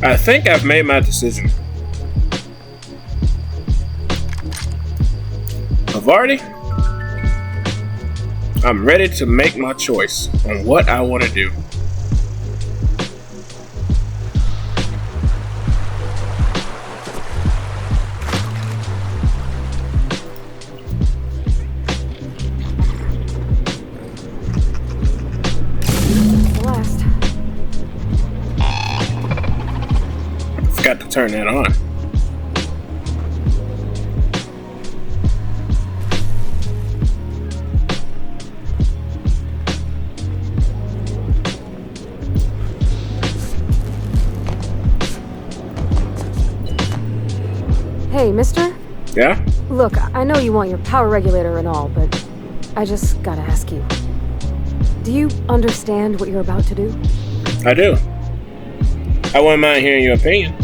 I think I've made my decision. Havarti, I'm ready to make my choice on what I want to do. Got to turn that on. Hey, mister? Yeah? Look, I know you want your power regulator and all, but I just gotta ask you. Do you understand what you're about to do? I do. I wouldn't mind hearing your opinion.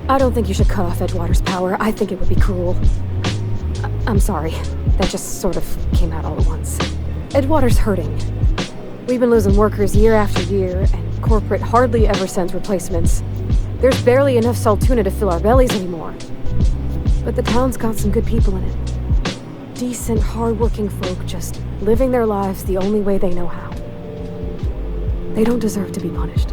I don't think you should cut off Edgewater's power. I think it would be cruel. I'm sorry. That just sort of came out all at once. Edgewater's hurting. We've been losing workers year after year, and corporate hardly ever sends replacements. There's barely enough Saltuna to fill our bellies anymore. But the town's got some good people in it. Decent, hard-working folk just living their lives the only way they know how. They don't deserve to be punished.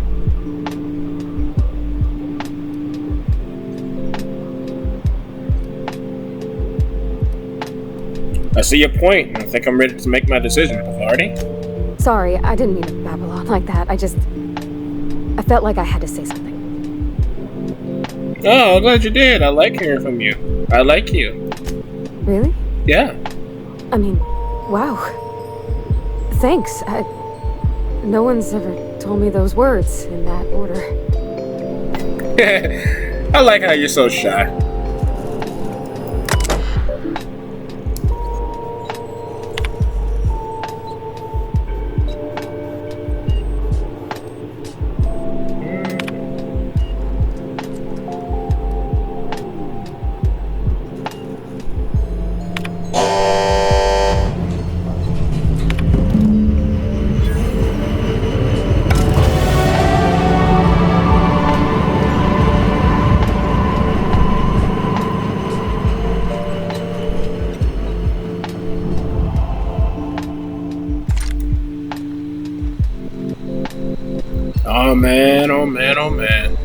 I see your point, and I think I'm ready to make my decision, Havarti. Sorry, I didn't mean to babble on like that. I felt like I had to say something. Oh, I'm glad you did. I like hearing from you. I like you. Really? Yeah. I mean, wow. Thanks. No one's ever told me those words in that order. I like how you're so shy. Oh man, oh man, oh man.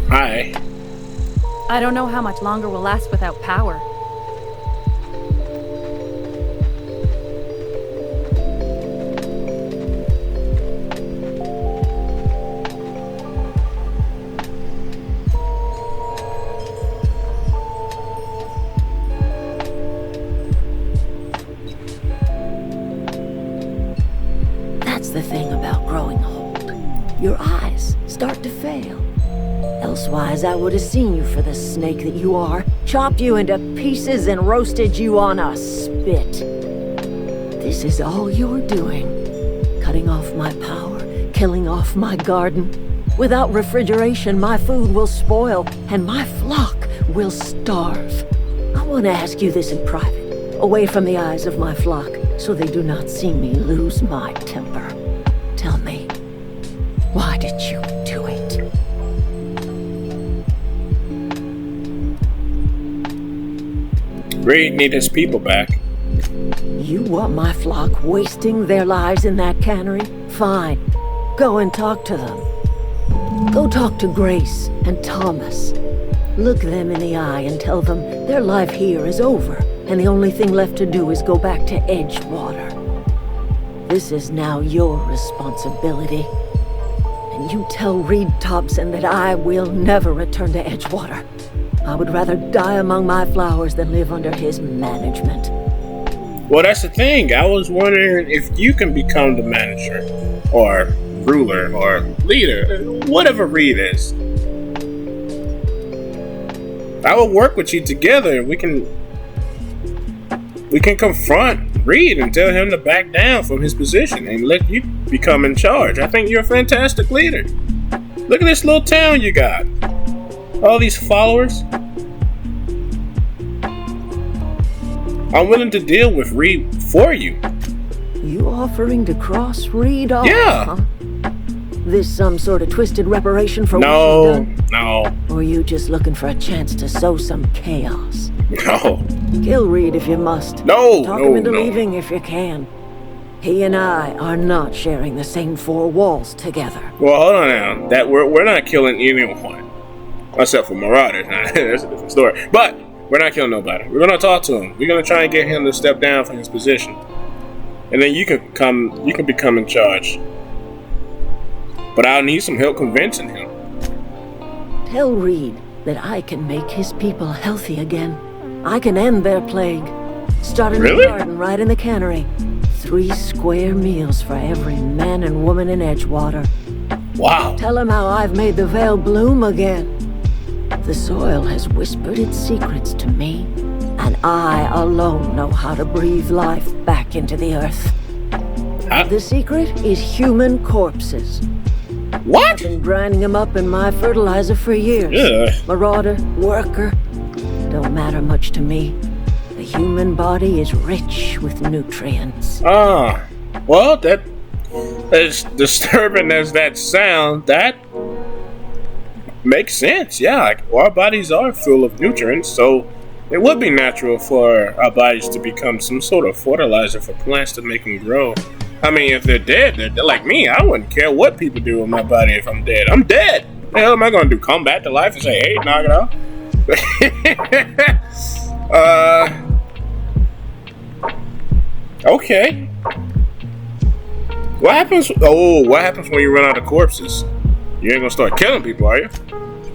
Hi. I don't know how much longer we'll last without power. That's the thing about growing old. Your eyes start to fail. Elsewise, I would have seen you for the snake that you are, chopped you into pieces and roasted you on a spit. This is all you're doing. Cutting off my power, killing off my garden. Without refrigeration, my food will spoil, and my flock will starve. I want to ask you this in private, away from the eyes of my flock, so they do not see me lose my temper. Tell me, why did you do it? Reed need his people back. You want my flock wasting their lives in that cannery? Fine. Go and talk to them. Go talk to Grace and Thomas. Look them in the eye and tell them their life here is over, and the only thing left to do is go back to Edgewater. This is now your responsibility. And you tell Reed Thompson that I will never return to Edgewater. I would rather die among my flowers than live under his management. Well, that's the thing. I was wondering if you can become the manager, or ruler, or leader, whatever Reed is. I will work with you together. We can confront Reed and tell him to back down from his position and let you become in charge. I think you're a fantastic leader. Look at this little town you got. All these followers. I'm willing to deal with Reed for you. You offering to cross Reed off? Yeah. Huh? This some sort of twisted reparation for what No, you've done? no, Or are you just looking for a chance to sow some chaos? no, Kill Reed if you must. no, Talk no, him into no. leaving if you can. He and I are not sharing the same four walls together. Well, hold on now. That we're not killing anyone, except for Marauders. That's a different story. But we're not killing nobody. We're gonna talk to him. We're gonna try and get him to step down from his position, and then you can become in charge. But I'll need some help convincing him. Tell Reed that I can make his people healthy again. I can end their plague. Start in Really? the garden right in the cannery. 3 square meals for every man and woman in Edgewater. Wow. Tell him how I've made the Vale bloom again. The soil has whispered its secrets to me, and I alone know how to breathe life back into the earth. The secret is human corpses. What? I've been grinding them up in my fertilizer for years. Yeah. Marauder, worker, don't matter much to me. The human body is rich with nutrients. Well, that, as disturbing as that sound, that makes sense. Yeah, like our bodies are full of nutrients, so it would be natural for our bodies to become some sort of fertilizer for plants to make them grow. I mean, if they're dead, they're like me. I wouldn't care what people do with my body if I'm dead. I'm dead. What the hell am I going to do? Come back to life and say, hey, knock it off? Okay. What happens when you run out of corpses? You ain't gonna start killing people, are you?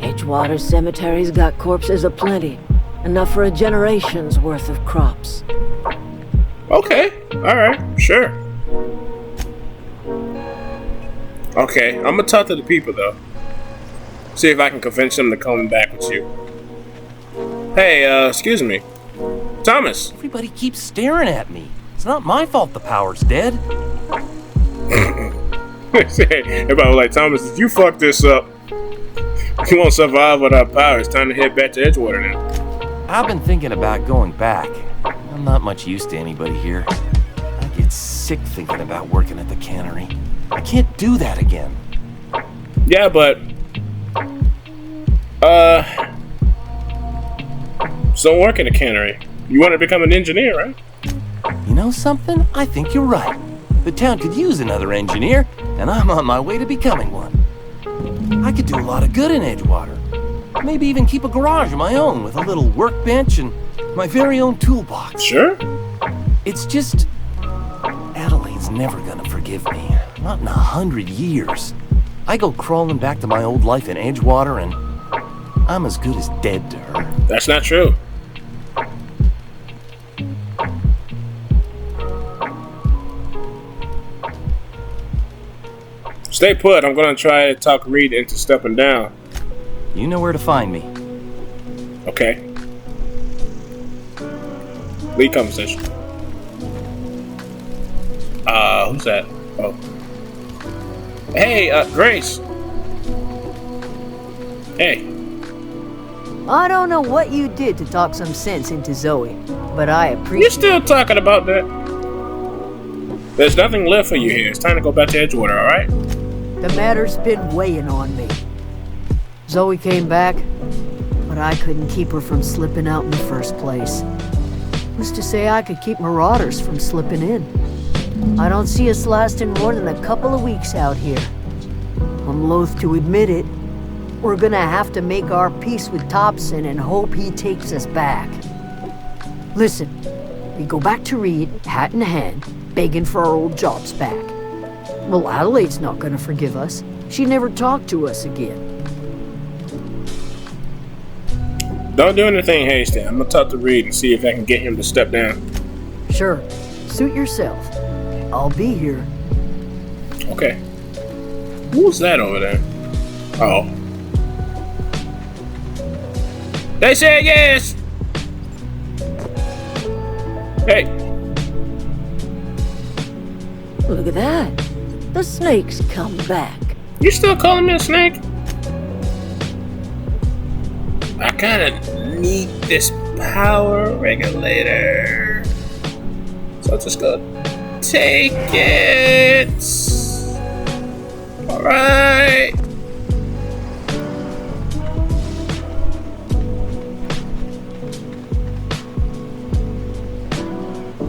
Edgewater Cemetery's got corpses aplenty. Enough for a generation's worth of crops. Okay. Alright. Sure. Okay. I'm gonna talk to the people, though. See if I can convince them to come back with you. Hey, excuse me. Thomas. Everybody keeps staring at me. It's not my fault the power's dead. Everybody was like, Thomas, did you fuck this up? You won't survive without power. It's time to head back to Edgewater now. I've been thinking about going back. I'm not much use to anybody here. I get sick thinking about working at the cannery. I can't do that again. Yeah, but so don't work in a cannery. You want to become an engineer, right? You know something? I think you're right. The town could use another engineer, and I'm on my way to becoming one. I could do a lot of good in Edgewater. Maybe even keep a garage of my own with a little workbench and my very own toolbox. Sure. It's just... Adelaide's never gonna forgive me. Not in 100 years. I go crawling back to my old life in Edgewater, and I'm as good as dead to her. That's not true. Stay put. I'm gonna try to talk Reed into stepping down. You know where to find me. Okay. Lead conversation. Who's that? Oh. Hey, Grace. Hey. I don't know what you did to talk some sense into Zoe, but I You're appreciate still talking about that? There's nothing left for you here. It's time to go back to Edgewater, alright? the matter's been weighing on me. Zoe came back, but I couldn't keep her from slipping out in the first place. Who's to say I could keep Marauders from slipping in? I don't see us lasting more than a couple of weeks out here. I'm loath to admit it. We're gonna have to make our peace with Thompson and hope he takes us back. Listen, we go back to Reed, hat in hand, begging for our old jobs back. Well, Adelaide's not gonna forgive us. She never talked to us again. Don't do anything hasty. I'm gonna talk to Reed and see if I can get him to step down. Sure, suit yourself. I'll be here. Okay. Who's that over there? Oh. They said yes! Hey. Look at that. The snake's come back. You still calling me a snake? I kinda need this power regulator. So I'm just gonna take it. Alright.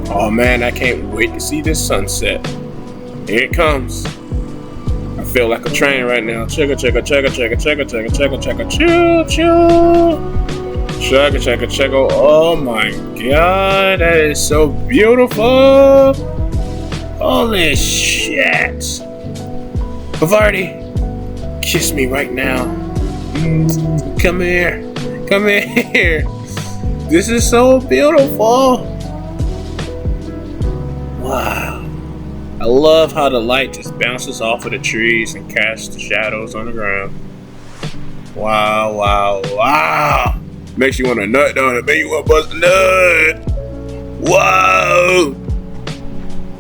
Oh man, I can't wait to see this sunset. Here it comes. I feel like a train right now. Chugga chugga chugga chugga chugga chugga chugga chugga choo choo. Chugga chugga chugga. Oh my god, that is so beautiful. Holy shit. Havarti, kiss me right now. Come here. Come here. This is so beautiful. Wow. I love how the light just bounces off of the trees and casts the shadows on the ground. Wow, wow, wow. Makes you want to nut, don't it? Makes you want to bust a nut. Whoa.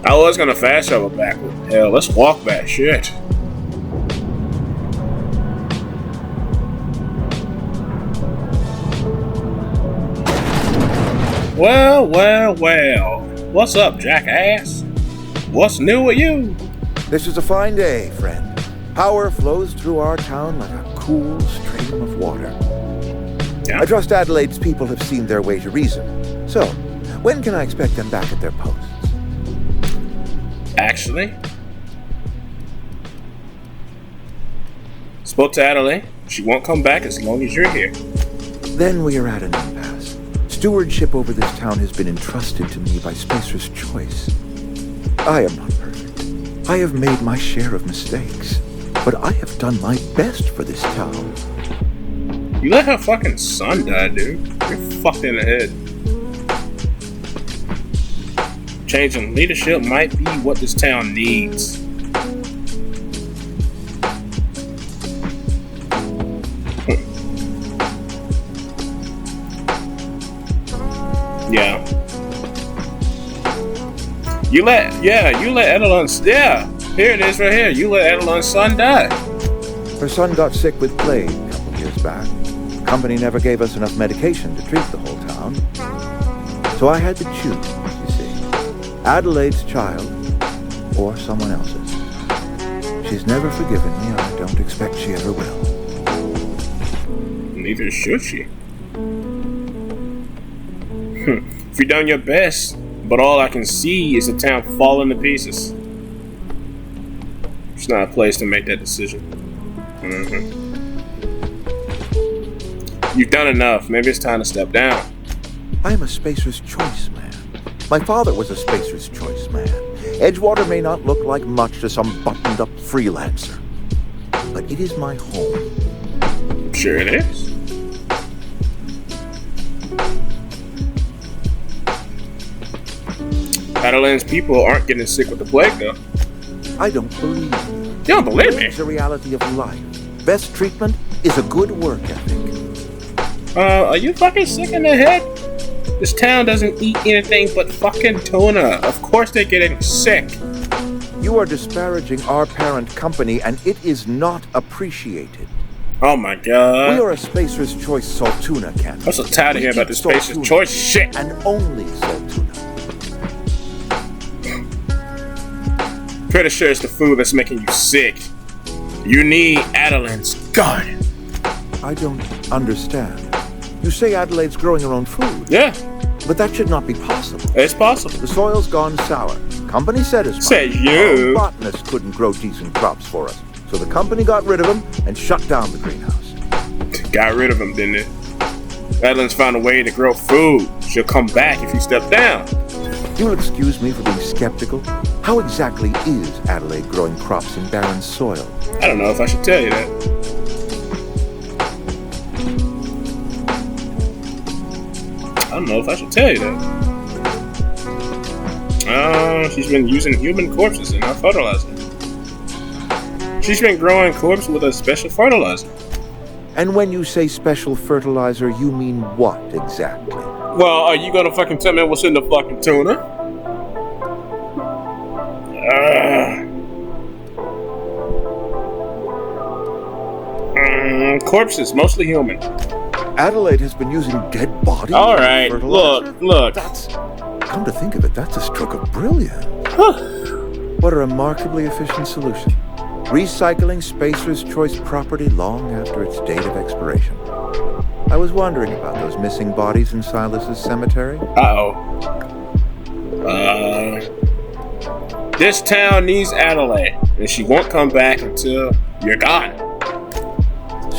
I was going to fast travel backward. Hell, let's walk back. Shit. Well, well, well. What's up, jackass? What's new with you? This is a fine day, friend. Power flows through our town like a cool stream of water. Yeah. I trust Adelaide's people have seen their way to reason. So, when can I expect them back at their posts? Actually, spoke to Adelaide. She won't come back as long as you're here. Then we are at an impasse. Stewardship over this town has been entrusted to me by Spacer's choice. I am not perfect. I have made my share of mistakes, but I have done my best for this town. You let her fucking son die, dude. You're fucked in the head. Changing leadership might be what this town needs. Yeah. You let Adelon's, here it is right here. You let Adelon's son die. Her son got sick with plague a couple years back. The company never gave us enough medication to treat the whole town. So I had to choose, you see. Adelaide's child or someone else's. She's never forgiven me, and I don't expect she ever will. Neither should she. If you've done your best, but all I can see is the town falling to pieces. It's not a place to make that decision. You've done enough. Maybe it's time to step down. I am a Spacer's Choice man. My father was a Spacer's Choice man. Edgewater may not look like much to some buttoned-up freelancer, but it is my home. Sure it is. Adeline's people aren't getting sick with the plague, though. I don't believe you. You don't believe me? It's the reality of life. Best treatment is a good work ethic. Are you fucking sick in the head? This town doesn't eat anything but fucking tuna. Of course they're getting sick. You are disparaging our parent company, and it is not appreciated. Oh my god. We are a Spacer's Choice salt tuna can. I'm so tired of hearing about this Spacer's Choice shit. And only salt tuna. Pretty sure it's the food that's making you sick. You need Adeline's gun. I don't understand. You say Adelaide's growing her own food. Yeah. But that should not be possible. It's possible. The soil's gone sour. Company said as much. Say you. Our botanists couldn't grow decent crops for us. So the company got rid of them and shut down the greenhouse. Got rid of them, didn't it? Adeline's found a way to grow food. She'll come back if you step down. You'll excuse me for being skeptical. How exactly is Adelaide growing crops in barren soil? I don't know if I should tell you that. I don't know if I should tell you that. She's been using human corpses in her fertilizer. She's been growing corpses with a special fertilizer. And when you say special fertilizer, you mean what exactly? Well, are you gonna fucking tell me what's in the fucking tuna? Corpses, mostly human. Adelaide has been using dead bodies. All right, look. That's, come to think of it, that's a stroke of brilliance. What a remarkably efficient solution. recycling Spacer's Choice property long after its date of expiration. I was wondering about those missing bodies in Silas's cemetery. This town needs Adelaide, and she won't come back until you're gone.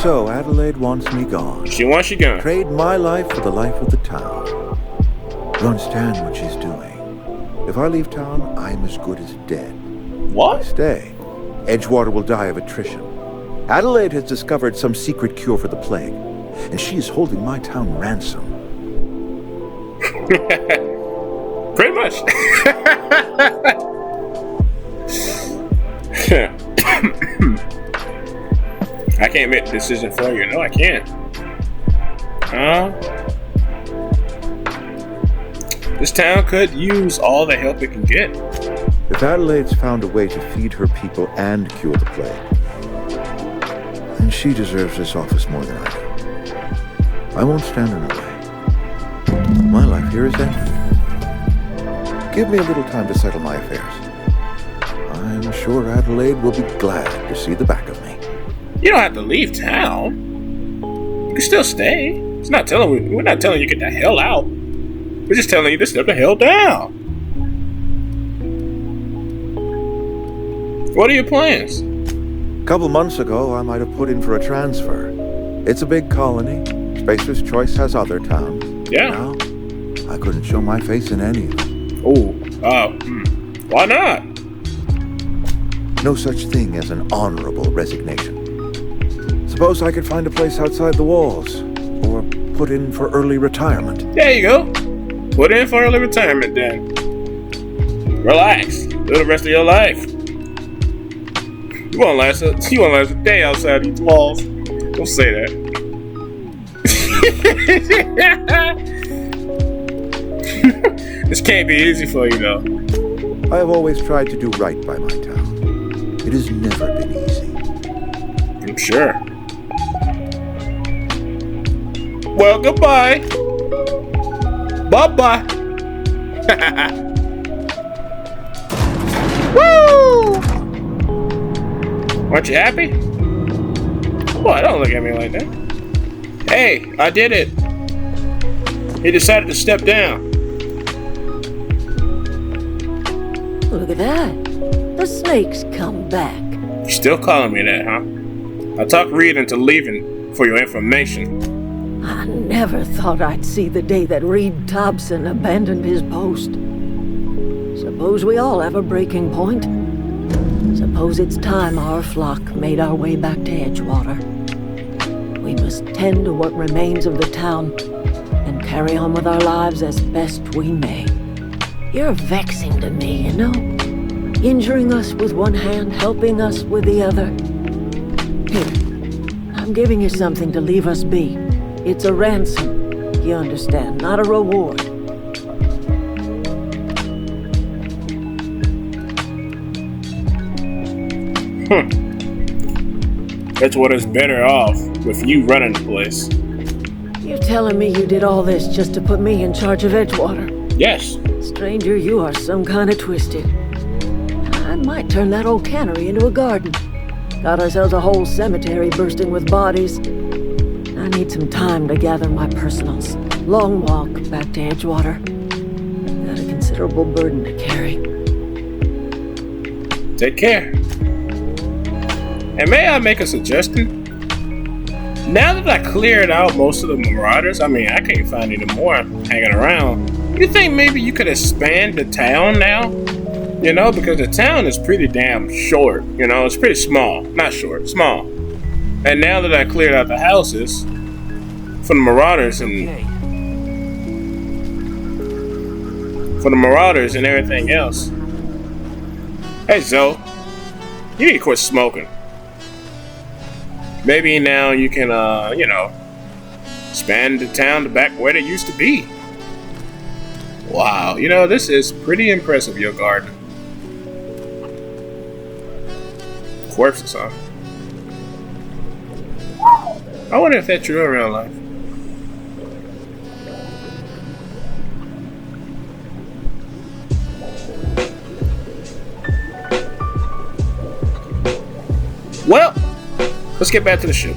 So Adelaide wants me gone. She wants you gone. Trade my life for the life of the town. You understand what she's doing? If I leave town, I'm as good as dead. What? If I stay, Edgewater will die of attrition. Adelaide has discovered some secret cure for the plague, and she is holding my town ransom. Pretty much. I can't make the decision for you. No, I can't. This town could use all the help it can get. If Adelaide's found a way to feed her people and cure the plague, then she deserves this office more than I do. I won't stand in her way. My life here is ended. Give me a little time to settle my affairs. I'm sure Adelaide will be glad to see the back of me. You don't have to leave town. You can still stay. We're not telling you to get the hell out. We're just telling you to step the hell down. What are your plans? A couple months ago, I might have put in for a transfer. It's a big colony. Spacer's Choice has other towns. Yeah. Now, I couldn't show my face in any of them. Why not? No such thing as an honorable resignation. Suppose I could find a place outside the walls, or put in for early retirement. There you go. Put in for early retirement then. Relax. Live the rest of your life. You won't last a day outside these walls. Don't say that. This can't be easy for you though. I have always tried to do right by my town. It has never been easy. I'm sure. Well, goodbye. Bye-bye. Woo! Aren't you happy? Boy, don't look at me like that. Hey, I did it. He decided to step down. Look at that. The snake's come back. You still calling me that, huh? I talked Reed into leaving for your information. I never thought I'd see the day that Reed Thompson abandoned his post. Suppose we all have a breaking point. Suppose it's time our flock made our way back to Edgewater. We must tend to what remains of the town and carry on with our lives as best we may. You're vexing to me, you know? Injuring us with one hand, helping us with the other. Here, I'm giving you something to leave us be. It's a ransom, you understand, not a reward. Edgewater's better off with you running the place. You're telling me you did all this just to put me in charge of Edgewater? Yes. Stranger, you are some kind of twisted. I might turn that old cannery into a garden. Got ourselves a whole cemetery bursting with bodies. I need some time to gather my personals. Long walk back to Edgewater. Got a considerable burden to carry. Take care. And may I make a suggestion? Now that I cleared out most of the marauders, I can't find any more hanging around. You think maybe you could expand the town now? You know, because the town is pretty damn short. You know, it's pretty small. Not short, small. And now that I cleared out the houses for the marauders and everything else. Hey Zoe, you need to quit smoking. Maybe now you can, expand the town back where it used to be. Wow, this is pretty impressive, your garden. Corpses, huh? I wonder if that's true in real life. let's get back to the show.